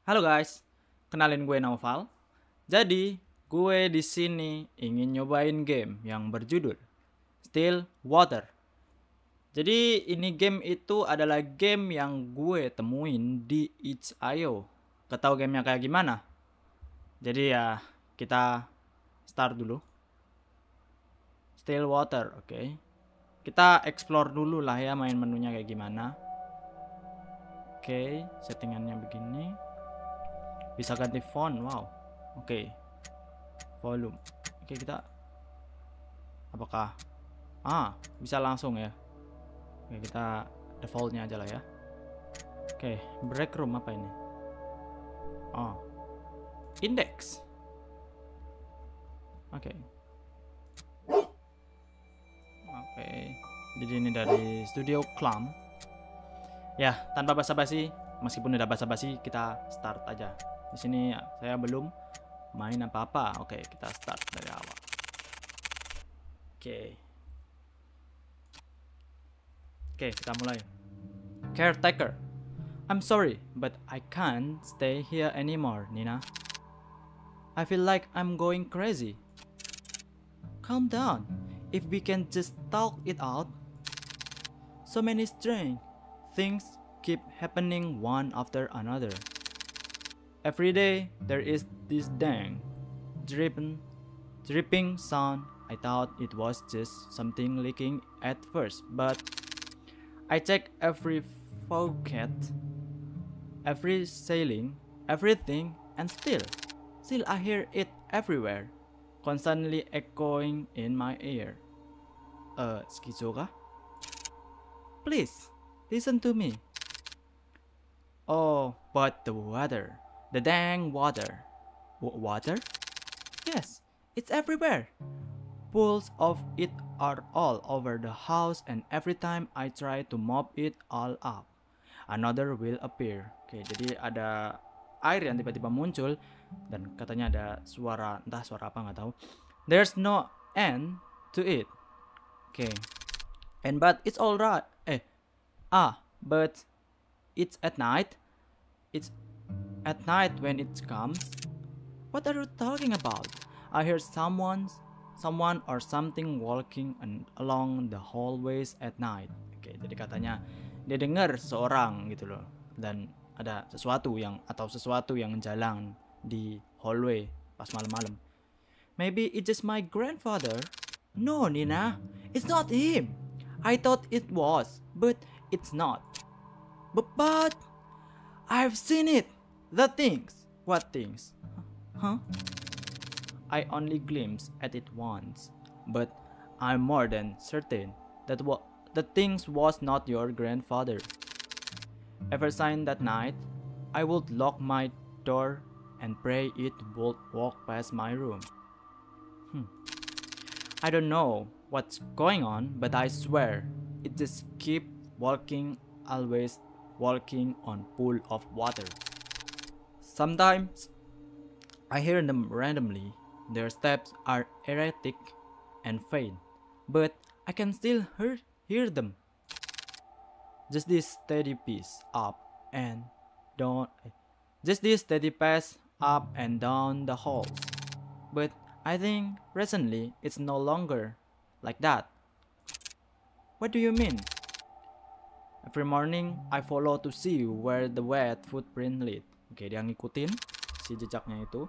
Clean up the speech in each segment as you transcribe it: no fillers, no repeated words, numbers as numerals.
Halo guys, kenalin gue Naufal. Jadi, gue di sini ingin nyobain game yang berjudul Still Water. Jadi, ini game itu adalah game yang gue temuin di itch.io. Ketau gamenya kayak gimana? Jadi ya, kita start dulu. Still Water, oke. Kita explore dulu lah ya main menunya kayak gimana. Oke, settingannya begini. Bisa ganti font, wow. Oke, volume. Oke, kita apakah bisa langsung ya. Oke, kita defaultnya aja lah ya. Oke, break room apa ini? Oh, index. Oke. Oke, jadi ini dari Studio Clam. Ya, tanpa basa-basi, meskipun udah basa-basi, kita start aja. Di sini saya belum main apa-apa. Oke, kita start dari awal. Oke. Oke, kita mulai. Caretaker. I'm sorry, but I can't stay here anymore, Nina. I feel like I'm going crazy. Calm down. If we can just talk it out. So many strange things keep happening one after another. Every day there is this dang, dripping sound. I thought it was just something leaking at first, but I checked every faucet, every ceiling, everything, and still I hear it everywhere, constantly echoing in my ear. Schizo kah? Please, listen to me. Oh, but the water. The dang water. Water? Yes, it's everywhere. Pools of it are all over the house, and every time I try to mop it all up, another will appear. Oke, jadi ada air yang tiba-tiba muncul dan katanya ada suara, entah suara apa nggak tahu. There's no end to it. Oke. And but it's alright. But it's at night. It's at night when it comes. What are you talking about? I hear someone or something walking along the hallways at night. Oke, jadi katanya dia dengar seseorang gitu loh, dan ada sesuatu yang jalan di hallway pas malam-malam. Maybe it's just my grandfather. No, Nina, it's not him. I thought it was, but it's not. But I've seen it. The things. What things? Huh? I only glimpsed at it once, but I'm more than certain that the things was not your grandfather. Ever since that night, I would lock my door and pray it would walk past my room. I don't know what's going on, but I swear it just keep walking, always walking on pool of water. Sometimes I hear them randomly. Their steps are erratic and faint, but I can still hear them. Just this steady pace up and down. Just this steady pace up and down the halls. But I think recently it's no longer like that. What do you mean? Every morning I follow to see where the wet footprint lead. Oke, dia ngikutin si jejaknya itu.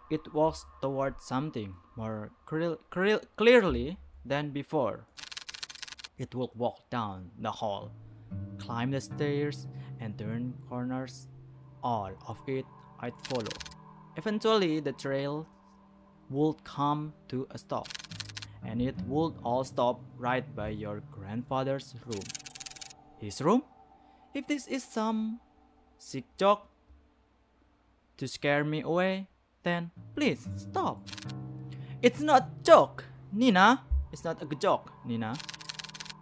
It walks toward something more clearly than before. It will walk down the hall, climb the stairs, and turn corners. All of it I'd follow. Eventually, the trail would come to a stop, and it would all stop right by your grandfather's room. His room? If this is some sick joke to scare me away, then please stop. It's not joke, Nina. It's not a joke, Nina.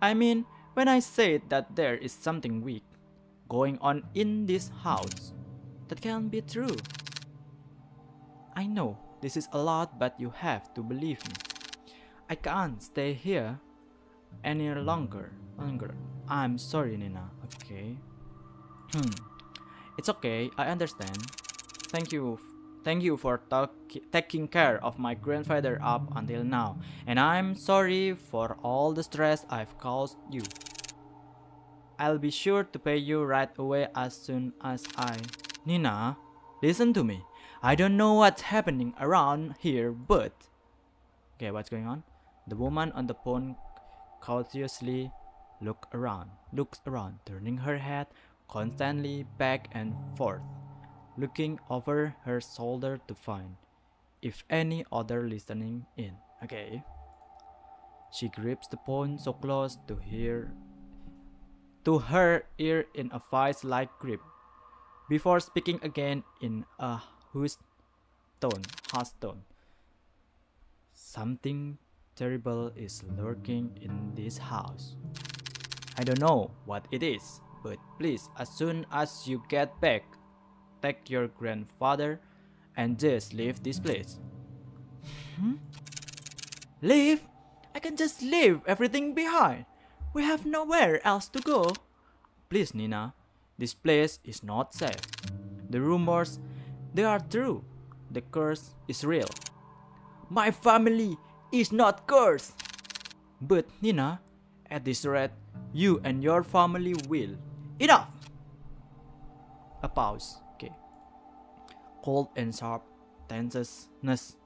I mean, when I say that there is something weak going on in this house, that can't be true. I know this is a lot, but you have to believe me. I can't stay here any longer. I'm sorry, Nina. Okay. It's okay, I understand. Thank you for taking care of my grandfather up until now, and I'm sorry for all the stress I've caused you. I'll be sure to pay you right away as soon as I... Nina, listen to me. I don't know what's happening around here, but... Okay, what's going on? The woman on the phone cautiously looks around, turning her head constantly back and forth, looking over her shoulder to find if any other listening in. Okay. She grips the phone so close to her ear in a vice-like grip, before speaking again in a hushed tone. Something terrible is lurking in this house. I don't know what it is, but please, as soon as you get back, take your grandfather and just leave this place. Leave? I can just leave everything behind. We have nowhere else to go. Please, Nina, this place is not safe. The rumors, they are true. The curse is real. My family is not cursed. But, Nina, at this rate, you and your family will. Enough! A pause. Okay. Cold and sharp tenseness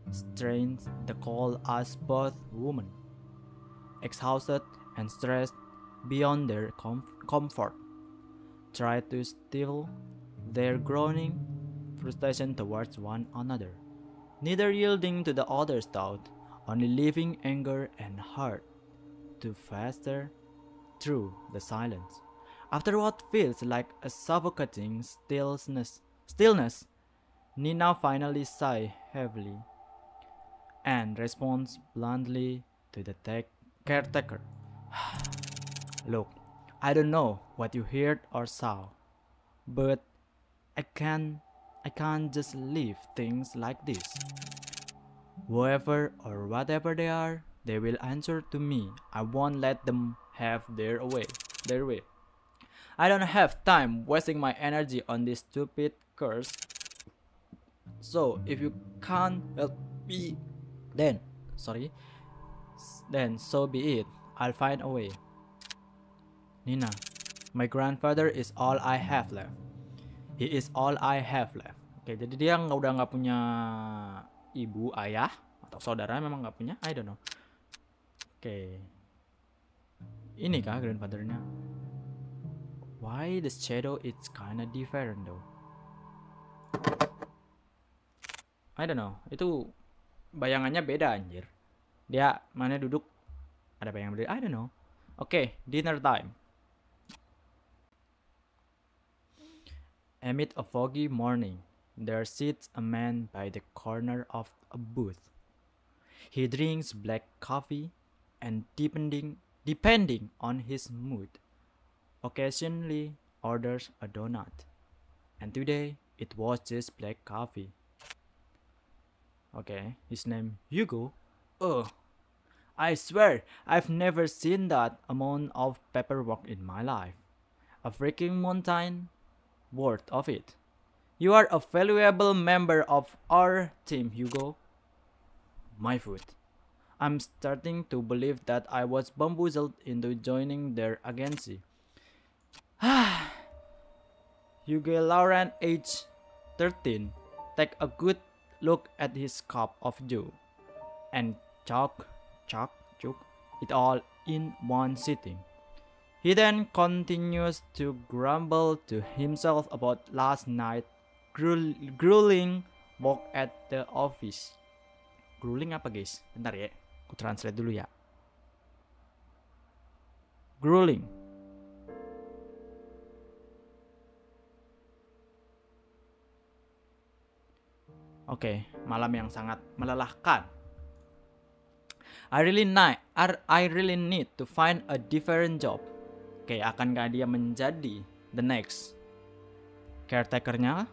strains the call as both women, exhausted and stressed beyond their comfort, try to still their growing frustration towards one another, neither yielding to the other's doubt, only leaving anger and hurt to fester through the silence. After what feels like a suffocating stillness, Nina finally sighs heavily and responds bluntly to the caretaker. Look, I don't know what you heard or saw, but I can't just leave things like this. Whoever or whatever they are, they will answer to me. I won't let them have their way. I don't have time wasting my energy on this stupid curse. So if you can't help me, then so be it. I'll find a way. Nina, my grandfather is all I have left. He is all I have left. Oke, jadi dia udah nggak punya ibu, ayah, atau saudara, memang nggak punya. I don't know. Oke. Ini kah grandfathernya? Why the shadow is kinda different though? I don't know. Itu bayangannya beda anjir. Dia mana duduk? Ada bayangan beda. I don't know. Oke, dinner time. Amid a foggy morning, there sits a man by the corner of a booth. He drinks black coffee and depending on his mood, occasionally orders a donut. And today, it was just black coffee. Okay, his name Hugo. Ugh, I swear I've never seen that amount of paperwork in my life. A freaking mountain worth of it. You are a valuable member of our team, Hugo. My foot. I'm starting to believe that I was bamboozled into joining their agency. Hugo Lauren, age 13, take a good look at his cup of joe and chug it all in one sitting. He then continues to grumble to himself about last night's grueling walk at the office. Grueling apa guys? Bentar ya, aku translate dulu ya. Grueling. Oke, malam yang sangat melelahkan. I really need to find a different job. Oke, akankah dia menjadi the next caretakernya?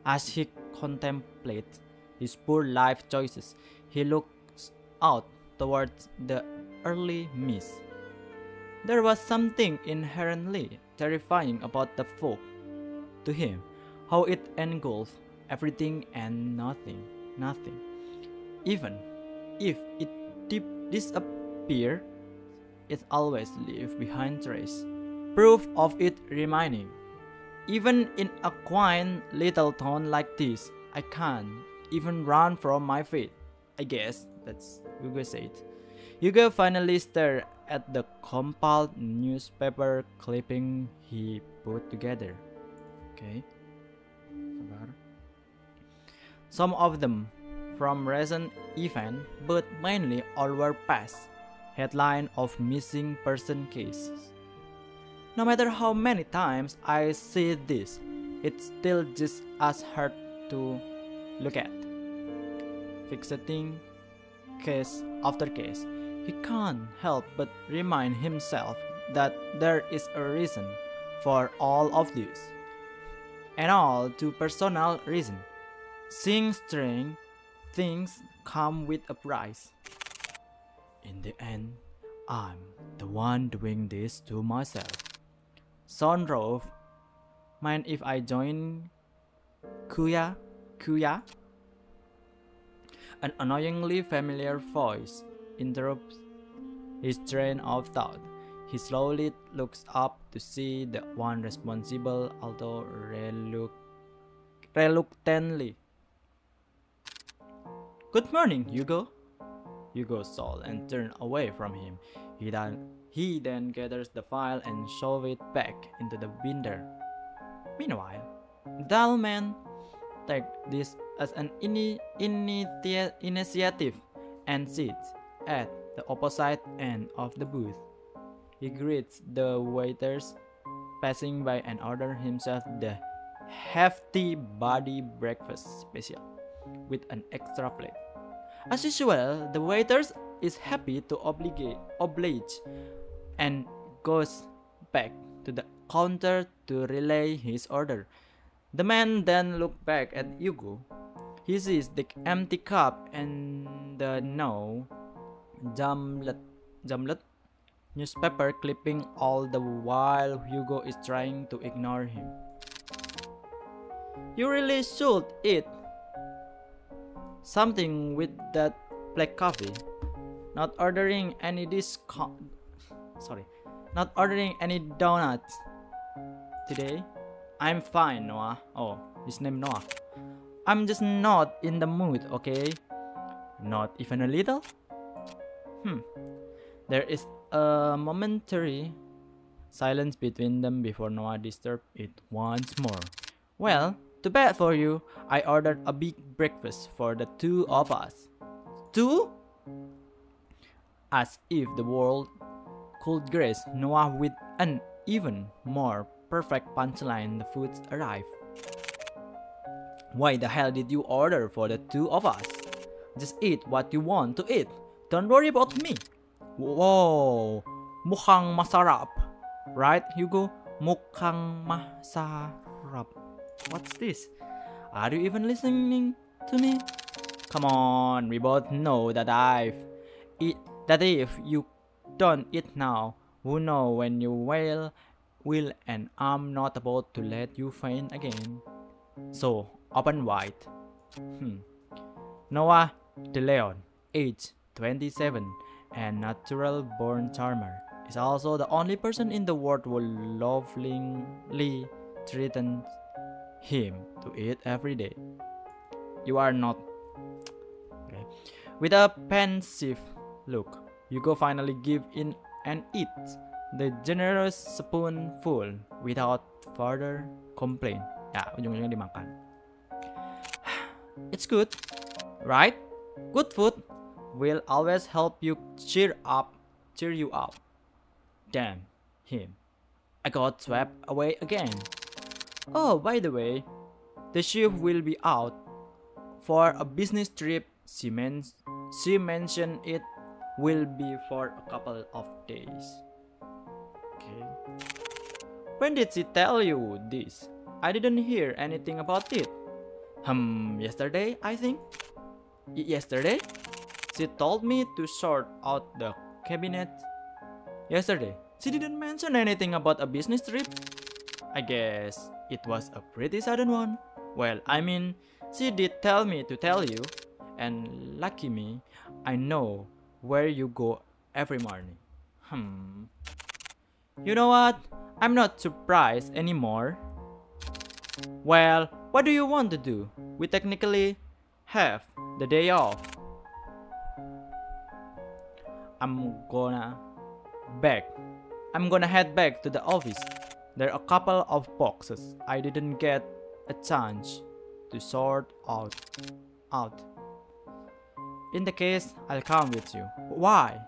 As he contemplates his poor life choices, he looks out towards the early mist. There was something inherently terrifying about the fog. To him, how it engulfs everything and nothing. Even if it disappears, it always leaves behind trace, proof of it remaining. Even in a quaint little town like this, I can't even run from my fate. I guess that's Hugo said. Hugo finally stared at the compiled newspaper clipping he put together. Okay. Some of them from recent event, but mainly all were past headline of missing person cases. No matter how many times I see this, it's still just as hard to look at. Fixating case after case, he can't help but remind himself that there is a reason for all of this, and all too personal reason. Seeing strange things come with a price. In the end, I'm the one doing this to myself. Sunroof, mind if I join Kuya? An annoyingly familiar voice interrupts his train of thought. He slowly looks up to see the one responsible, although reluctantly. "Good morning, Hugo." Hugo saw and turned away from him. He then gathers the file and shoves it back into the binder. Meanwhile, the dull man takes this as an initiative and sits at the opposite end of the booth. He greets the waiters passing by and orders himself the hefty body breakfast special with an extra plate. As usual, the waiters is happy to oblige and goes back to the counter to relay his order. The man then looks back at Hugo. He sees the empty cup and the now jamlet newspaper clipping, all the while Hugo is trying to ignore him. "You really should eat something with that black coffee. Not ordering any donuts today." "I'm fine, Noah." Oh, his name Noah. "I'm just not in the mood, okay?" "Not even a little?" There is a momentary silence between them before Noah disturbs it once more. "Well, too bad for you. I ordered a big breakfast for the two of us." "Two?" As if the world could grace Noah with an even more perfect punchline, the food arrived. "Why the hell did you order for the two of us? Just eat what you want to eat. Don't worry about me." "Whoa, mukhang masarap. Right, Hugo? Mukhang masarap. What's this? Are you even listening to me? Come on, we both know that if you don't eat now, who knows when you will, and I'm not about to let you faint again. So, open wide." Noah De Leon, age 27, and natural-born charmer, is also the only person in the world who lovingly threatens him to eat every day. "You are not." Okay. With a pensive look, Hugo finally gives in and eats the generous spoonful without further complaint. Ya, ujung-ujungnya dimakan. "It's good, right? Good food will always help you cheer you up. Damn him. I got swept away again. Oh, by the way, the ship will be out for a business trip. She mentioned it will be for a couple of days." Okay. "When did she tell you this? I didn't hear anything about it." Yesterday, I think." Yesterday? She told me to sort out the cabinet. Yesterday? She didn't mention anything about a business trip." I guess it was a pretty sudden one. Well, I mean, she did tell me to tell you, and lucky me, I know where you go every morning. You know what? I'm not surprised anymore. Well, what do you want to do? We technically have the day off. I'm gonna back. I'm gonna head back to the office. There are a couple of boxes I didn't get a chance to sort out. In the case, I'll come with you. Why?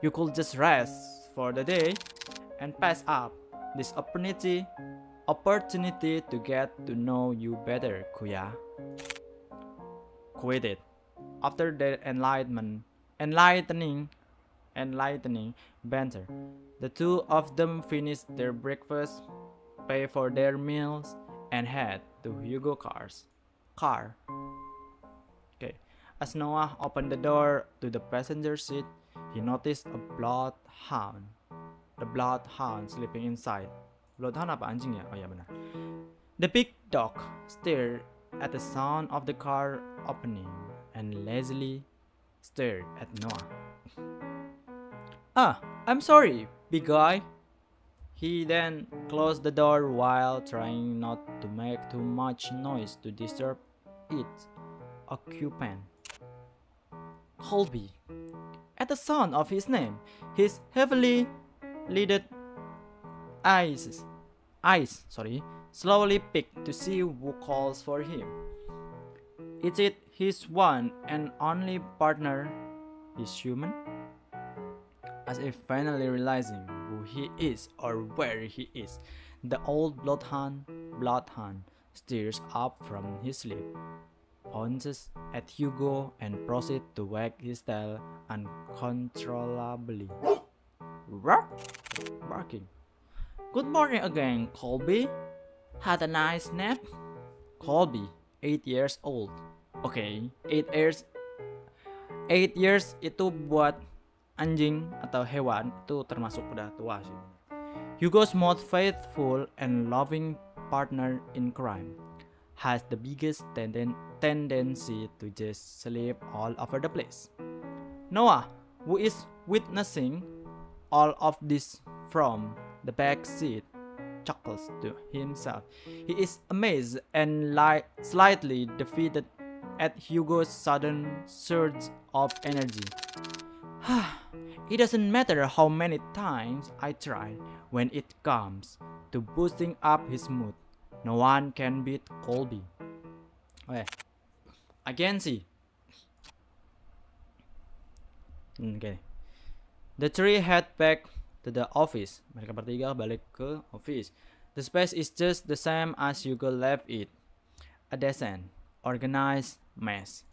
You could just rest for the day and pass up this opportunity to get to know you better, Kuya. Quit it. After their enlightening banter, the two of them finished their breakfast, pay for their meals, and head to Hugo car. Okay. As Noah opened the door to the passenger seat, he noticed a bloodhound. The bloodhound sleeping inside. Bloodhound apa anjing ya? Oh ya benar. The big dog stared at the sound of the car opening and lazily stared at Noah. I'm sorry, big guy. He then closed the door while trying not to make too much noise to disturb its occupant. Colby. At the sound of his name, his heavily lidded eyes slowly peeked to see who calls for him. Is it his one and only partner, his human? As if finally realizing who he is or where he is, the old bloodhound stirs up from his sleep, pounces at Hugo, and proceeds to wag his tail uncontrollably, barking. Good morning again, Colby. Had a nice nap? Colby, 8 years old. Okay, 8 years itu buat anjing atau hewan itu termasuk udah tua sih. Hugo's most faithful and loving partner in crime has the biggest tendency to just sleep all over the place. Noah, who is witnessing all of this from the back seat, chuckles to himself. He is amazed and slightly defeated at Hugo's sudden surge of energy. It doesn't matter how many times I try when it comes to boosting up his mood. No one can beat Colby. Okay. Again sih. Okay. The three head back to the office. Mereka bertiga balik ke office. The space is just the same as Hugo left it. A decent, organized mess.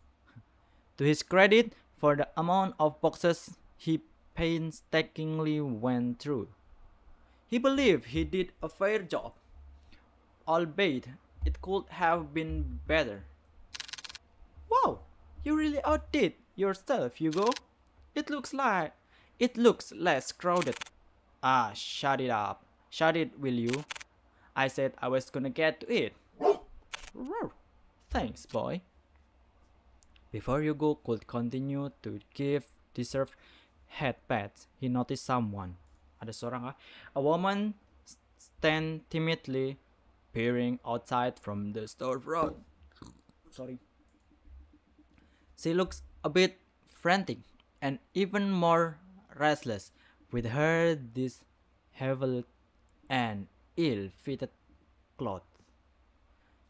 To his credit, for the amount of boxes he painstakingly went through, he believed he did a fair job, albeit it could have been better. Wow, you really outdid yourself, Hugo. It looks less crowded. Shut it up. Shut it, will you? I said I was gonna get to it. Thanks, boy. Before Hugo could continue to give deserved head pats, he noticed someone. Ada seorang a woman stand timidly peering outside from the storefront. Sorry. She looks a bit frantic and even more restless with her disheveled and ill-fitted clothes,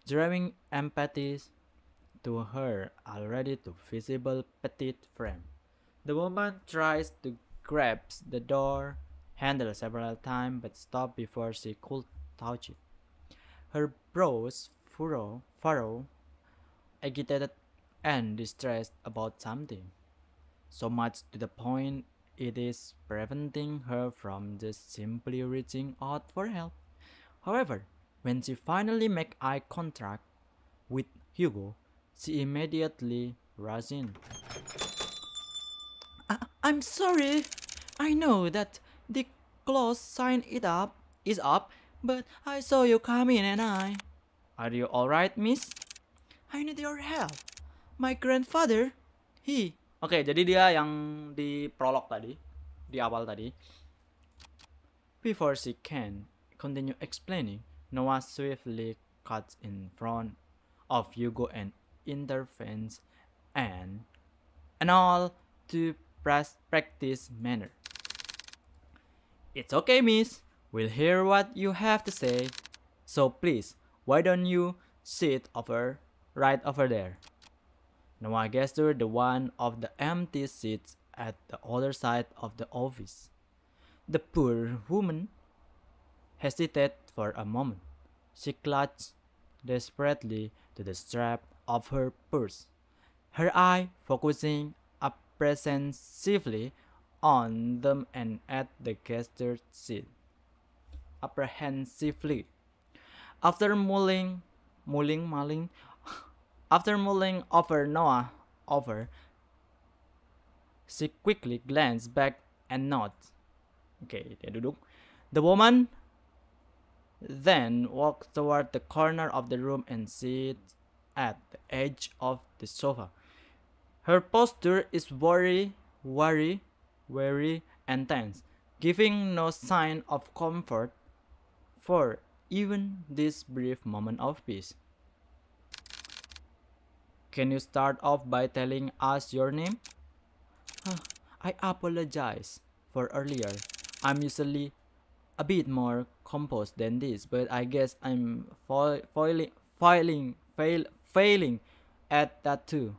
drawing empathy to her already too visible petite frame. The woman tries to grasp the door handle several times but stops before she could touch it. Her brows furrow, agitated and distressed about something, so much to the point it is preventing her from just simply reaching out for help. However, when she finally makes eye contact with Hugo, she immediately rushes in. I'm sorry. I know that the close sign is up, But I saw you come in and I... Are you alright, miss? I need your help. My grandfather, he... Oke, jadi dia yang di prolog tadi, di awal tadi. Before she can continue explaining, Noah swiftly cuts in front of Hugo and intervenes and all to practice manner. It's okay, miss. We'll hear what you have to say. So please, why don't you sit right over there? Noah gestured the one of the empty seats at the other side of the office. The poor woman hesitated for a moment. She clutched desperately to the strap of her purse, her eye focusing apprehensively on them and at the gestured seat. Apprehensively. After mulling over Noah she quickly glanced back and nodded. Okay, dia duduk. The woman then walked toward the corner of the room and sat at the edge of the sofa. Her posture is very and tense, giving no sign of comfort for even this brief moment of peace. Can you start off by telling us your name? I apologize for earlier. I'm usually a bit more composed than this, but I guess I'm failing at that too.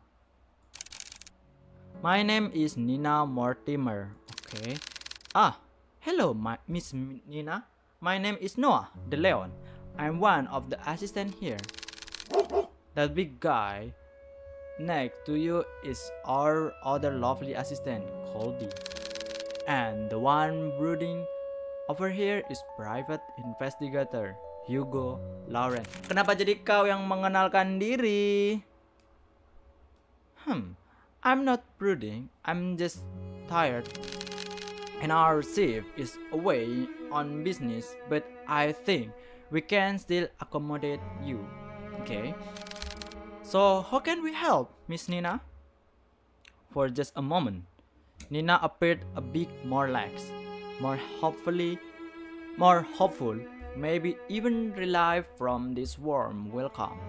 My name is Nina Mortimer. Okay. Hello, Miss Nina. My name is Noah De Leon. I'm one of the assistants here. That big guy next to you is our other lovely assistant, Colby. And the one brooding over here is private investigator, Hugo Lauren. Kenapa jadi kau yang mengenalkan diri? I'm not brooding, I'm just tired. And our chief is away on business, but I think we can still accommodate you. Okay? So, how can we help, Miss Nina? For just a moment, Nina appeared a bit more relaxed, more hopeful, maybe even relieved from this warm welcome.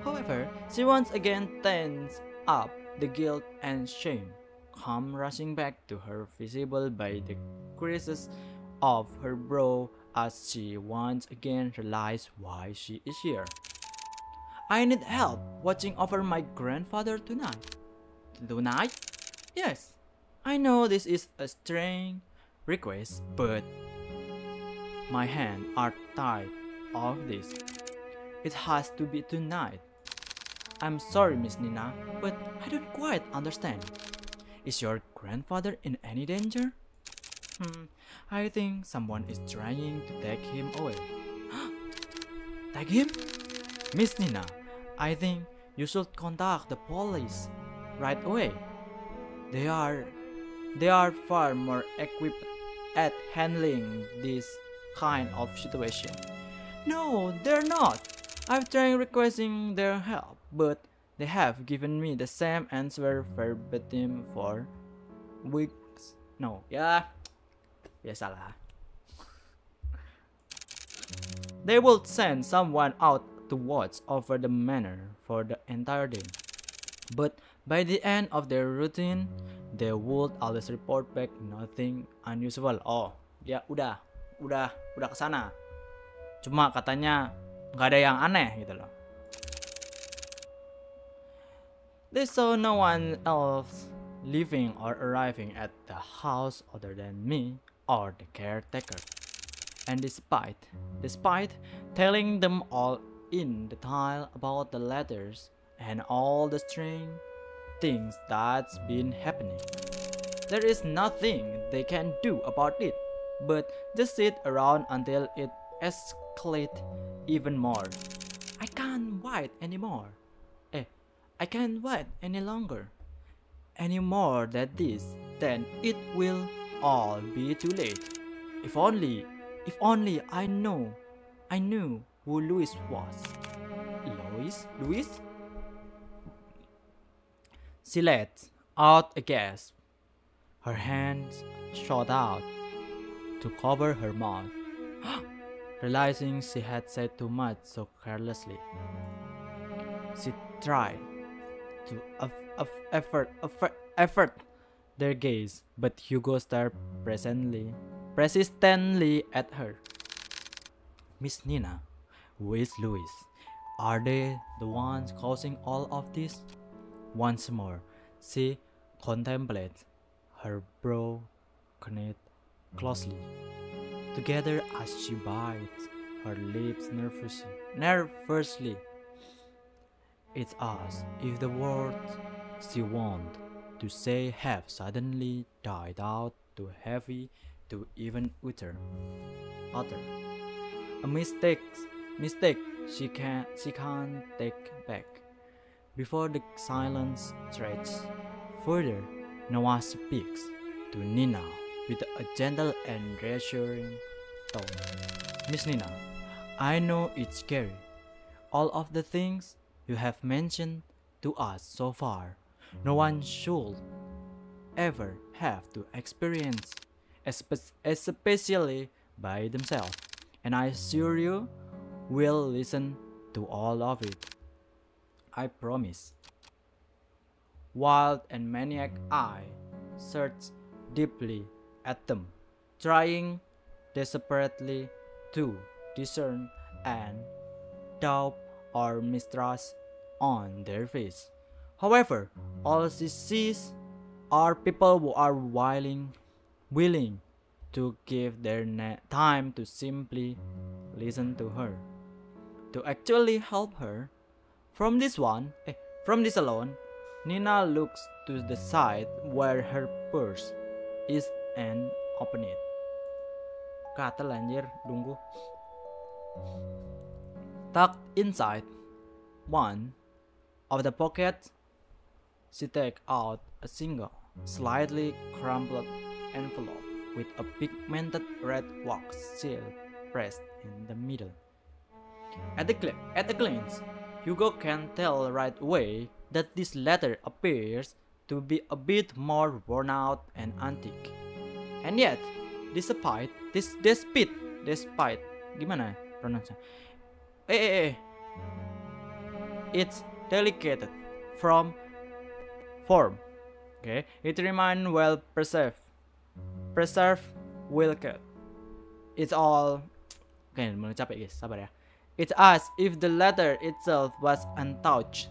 However, she once again tensed up, the guilt and shame come rushing back to her, visible by the creases of her brow as she once again realized why she is here. I need help watching over my grandfather tonight. Tonight? Yes, I know this is a strange request, but my hands are tied of this. It has to be tonight. I'm sorry, Miss Nina, but I don't quite understand. Is your grandfather in any danger? I think someone is trying to take him away. Take him? Miss Nina, I think you should contact the police right away. They are far more equipped at handling this kind of situation. No, they're not. I've tried requesting their help, but they have given me the same answer verbatim for weeks. No, ya, biasalah. They will send someone out to watch over the manor for the entire day. But by the end of their routine, they would always report back nothing unusual. Oh, dia udah kesana. Cuma katanya nggak ada yang aneh gitu loh. They saw no one else leaving or arriving at the house other than me or the caretaker. And despite telling them all in detail about the letters and all the strange things that's been happening, there is nothing they can do about it but just sit around until it escalates even more. I can't wait anymore. I can't wait any longer. Any more than this, then it will all be too late. If only I know I knew who Louis was. Louis? Louis? She let out a gasp. Her hands shot out to cover her mouth, realizing she had said too much so carelessly. She tried to effort their gaze, but Hugo stared persistently at her. Miss Nina, who is Louis? Are they the ones causing all of this? Once more, she contemplated her brow knit closely together as she bit her lips nervously. It's as if the words she wanted to say have suddenly died out, too heavy to even utter. A mistake she can't take back. Before the silence stretches further, Noah speaks to Nina with a gentle and reassuring tone. Miss Nina, I know it's scary. All of the things you have mentioned to us so far, no one should ever have to experience, especially by themselves. And I assure you, we'll listen to all of it. I promise. Wild and maniac eye searched deeply at them, trying desperately to discern and doubt or mistrust on their face. However, all she sees are people who are willing to give their time to simply listen to her, to actually help her. From this alone, Nina looks to the side where her purse is and open it. Gatel anjir, dungku. Tucked inside one of the pockets, she takes out a single, slightly crumpled envelope with a pigmented red wax seal pressed in the middle. At a glance, Hugo can tell right away that this letter appears to be a bit more worn out and antique. And yet, despite gimana pronunciation? It's delicate from form. Okay, it remains well preserved well kept. It's all mulai capek guys, sabar ya. It's as if the letter itself was untouched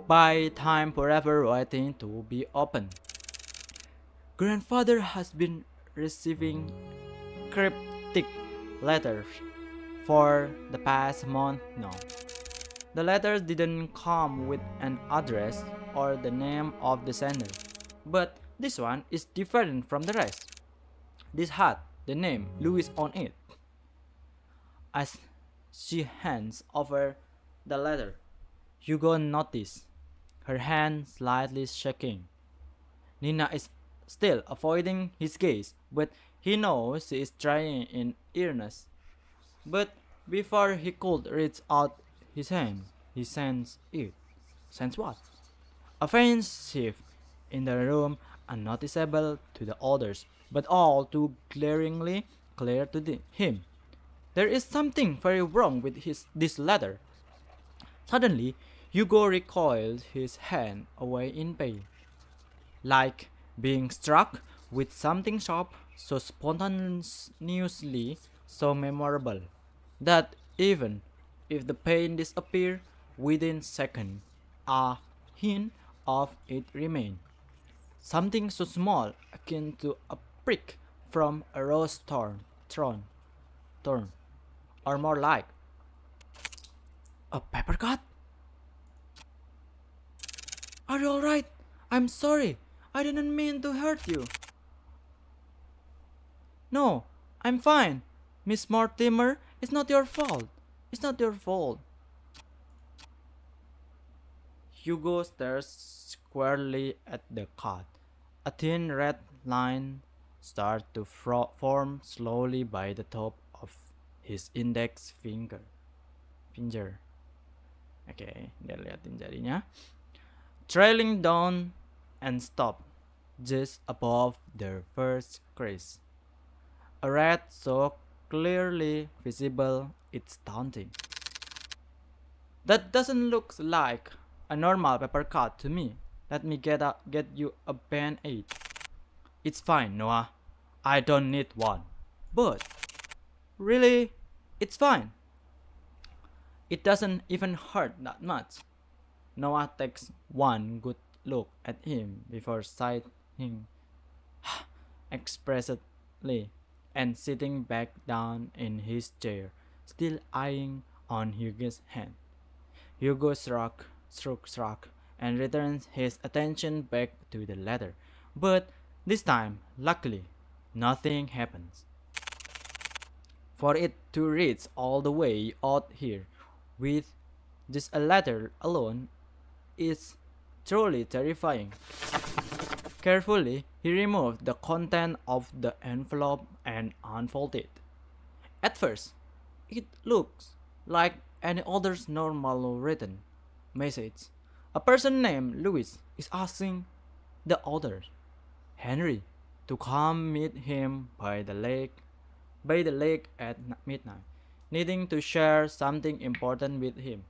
by time forever waiting to be opened. Grandfather has been receiving cryptic letters for the past month now. The letters didn't come with an address or the name of the sender, but this one is different from the rest. This had the name Louis on it. As she hands over the letter, Hugo noticed her hand slightly shaking. Nina is still avoiding his gaze, but he knows she is trying in earnest. But before he could reach out his hand, he sensed it. Sensed what? A faint shift in the room, unnoticeable to the others, but all too glaringly clear to him. There is something very wrong with this letter. Suddenly, Hugo recoiled his hand away in pain, like being struck with something sharp, so spontaneously, so memorable, that even if the pain disappeared within seconds, a hint of it remained. Something so small, akin to a prick from a rose thorn, or more like a pepper cut. Are you alright? I'm sorry. I didn't mean to hurt you. No, I'm fine. Miss Mortimer, it's not your fault. It's not your fault. Hugo stares squarely at the cut. A thin red line starts to form slowly by the top of his index finger. Oke, dia liatin jarinya. Trailing down and stop just above their first crease. A red so clearly visible it's daunting. That doesn't look like a normal paper cut to me. Let me get you a band-aid. It's fine, Noah. I don't need one. But really, it's fine. It doesn't even hurt that much. Noah takes one good look at him before sighing expressively and sitting back down in his chair, still eyeing on Hugo's hand. Hugo shrugs, and returns his attention back to the letter. But this time, luckily, nothing happens. For it to reach all the way out here with just a letter alone is truly terrifying. Carefully, he removed the content of the envelope and unfolded. At first, it looks like any other's normal written message. A person named Louis is asking the other, Henry, to come meet him by the lake at midnight, needing to share something important with him.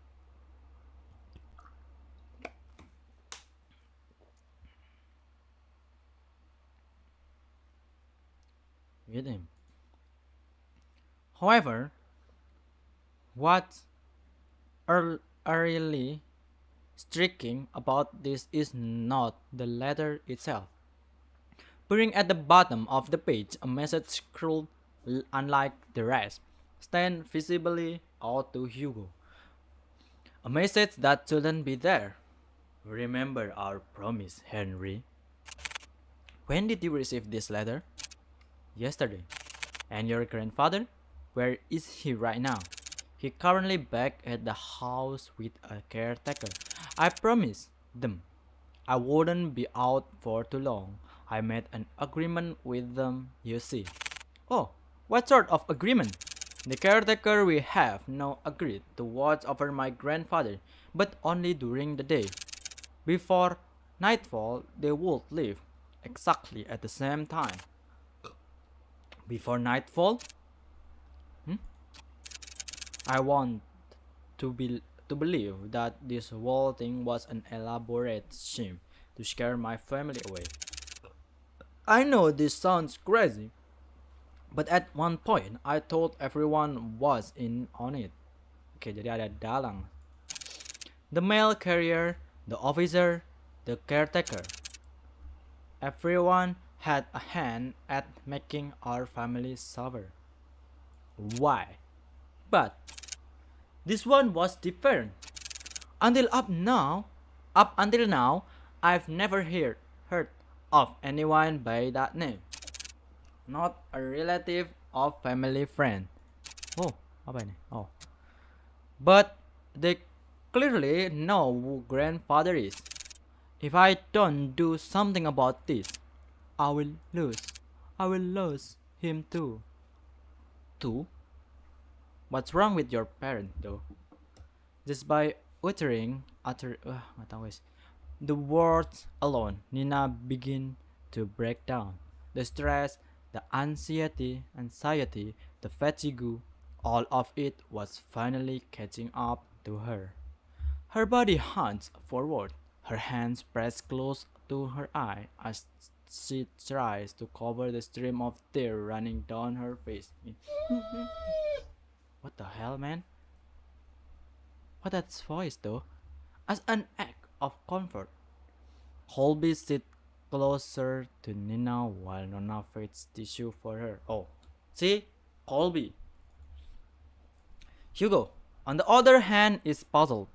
However, what's really striking about this is not the letter itself. Appearing at the bottom of the page, a message scrawled unlike the rest, stand visibly out to Hugo. A message that shouldn't be there. Remember our promise, Henry. When did you receive this letter? Yesterday. And your grandfather? Where is he right now? He currently back at the house with a caretaker. I promised them I wouldn't be out for too long. I made an agreement with them, you see. Oh, what sort of agreement? The caretaker we have now agreed to watch over my grandfather, but only during the day. Before nightfall, they would leave, exactly at the same time. Before nightfall? I want to believe that this whole thing was an elaborate scheme to scare my family away. I know this sounds crazy, but at one point I thought everyone was in on it. Oke, jadi ada dalang. The mail carrier, the officer, the caretaker. Everyone had a hand at making our family suffer. Why? But this one was different. Until now, I've never heard of anyone by that name. Not a relative or family friend. Oh, apa ini? Oh. But they clearly know who grandfather is. If I don't do something about this, I will lose him too. Too? What's wrong with your parent though? Just by uttering the words alone, Nina began to break down. The stress, the anxiety, the fatigue, all of it was finally catching up to her. Her body hunched forward, her hands pressed close to her eye as she tries to cover the stream of tears running down her face. What the hell, man? What that voice, though? As an act of comfort, Colby sit closer to Nina while Nona fetched tissue for her. Oh, see? Colby. Hugo, on the other hand, is puzzled.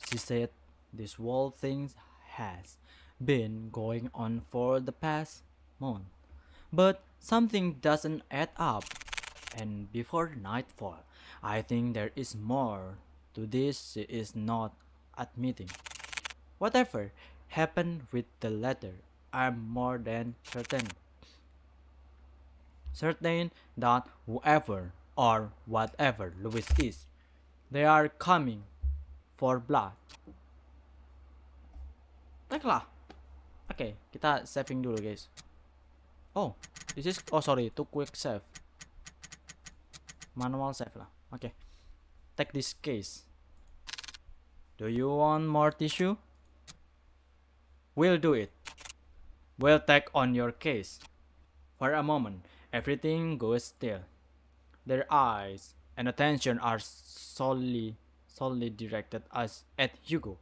She said this whole thing has been going on for the past month, but something doesn't add up. And before nightfall, I think there is more to this she is not admitting. Whatever happened with the letter, I'm more than certain certain that whoever or whatever Louis is, they are coming for blood. Baiklah. Oke, kita saving dulu guys. Oh, this is, oh sorry, to quick save. Manual save lah. Oke. Take this case. Do you want more tissue? We'll do it. We'll take on your case. For a moment, everything goes still. Their eyes and attention are solely directed at Hugo,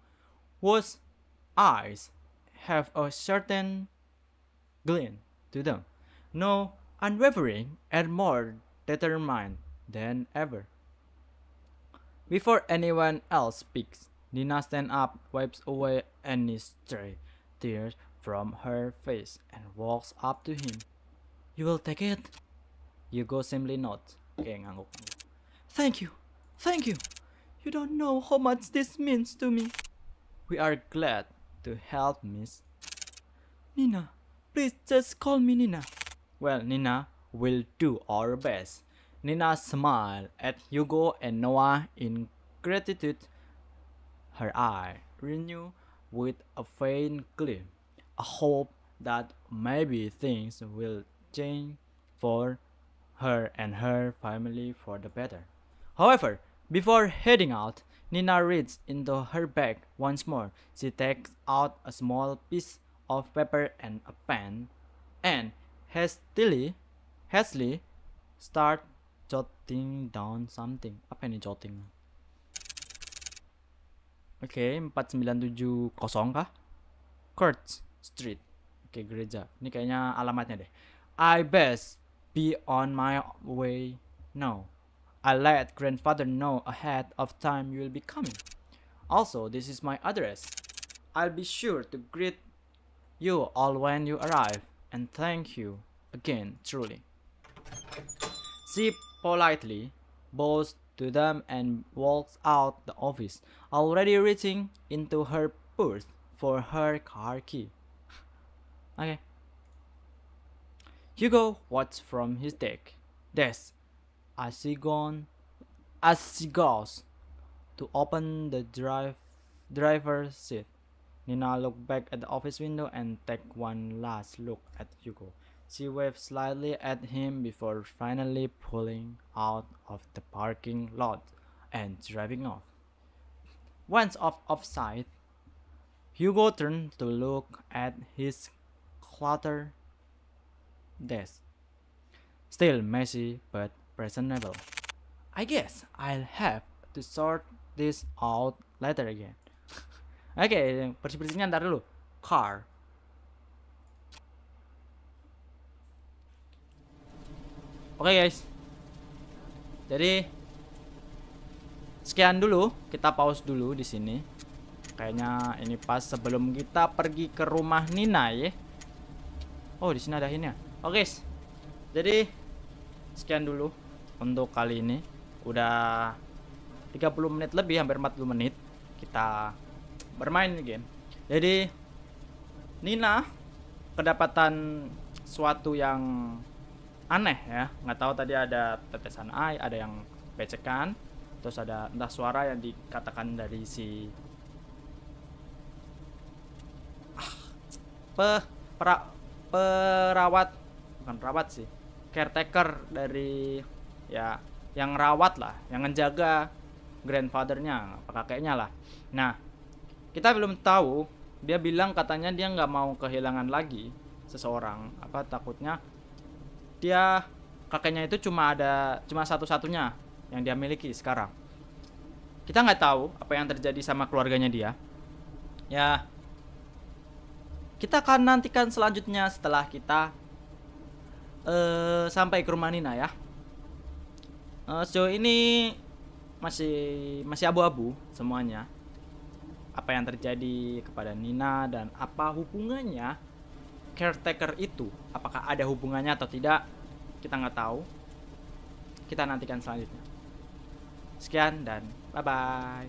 whose eyes have a certain glint to them, no unwavering and more determined than ever. Before anyone else speaks, Nina stands up, wipes away any stray tears from her face, and walks up to him. You will take it? Hugo simply nods. Okay, ngangguk. Thank you. Thank you. You don't know how much this means to me. We are glad to help, miss. Nina, please just call me Nina. Well, Nina, we'll do our best. Nina smiled at Hugo and Noah in gratitude. Her eye renewed with a faint gleam, a hope that maybe things will change for her and her family for the better. However, before heading out, Nina reaches into her bag once more. She takes out a small piece of paper and a pen, and hastily start jotting down something. Apa ini jotting? Oke, 4970 kah? Church Street. Oke, gereja. Ini kayaknya alamatnya deh. I best be on my way now. I let grandfather know ahead of time you will be coming. Also, this is my address. I'll be sure to greet you all when you arrive, and thank you again, truly. She politely bows to them and walks out the office, already reaching into her purse for her car key. Okay. Hugo watches from his desk as she goes to open the driver's seat. Nina looked back at the office window and took one last look at Hugo. She waved slightly at him before finally pulling out of the parking lot and driving off. Once off sight, Hugo turned to look at his cluttered desk. Still messy but presentable. I guess I'll have to sort this out later again. Oke, bersih-bersihnya ntar dulu. Car. Oke guys. Jadi sekian dulu, kita pause dulu di sini. Kayaknya ini pas sebelum kita pergi ke rumah Nina ya. Oh, di sini ada ini ya. Oke guys. Jadi sekian dulu untuk kali ini. Udah 30 menit lebih, hampir 40 menit kita bermain game. Jadi Nina kedapatan suatu yang aneh ya. Nggak tahu, tadi ada tetesan air, ada yang pecekan, terus ada entah suara yang dikatakan dari si perawat, bukan perawat sih, caretaker dari ya yang rawat lah, yang menjaga grandfathernya, apa kakeknya lah. Nah, kita belum tahu. Dia bilang katanya dia nggak mau kehilangan lagi seseorang. Apa takutnya dia kakeknya itu cuma satu-satunya yang dia miliki sekarang. Kita nggak tahu apa yang terjadi sama keluarganya dia. Ya, kita akan nantikan selanjutnya setelah kita sampai ke rumah Nina ya. Sejauh ini masih abu-abu semuanya. Apa yang terjadi kepada Nina dan apa hubungannya caretaker itu, apakah ada hubungannya atau tidak, kita nggak tahu. Kita nantikan selanjutnya. Sekian dan bye bye.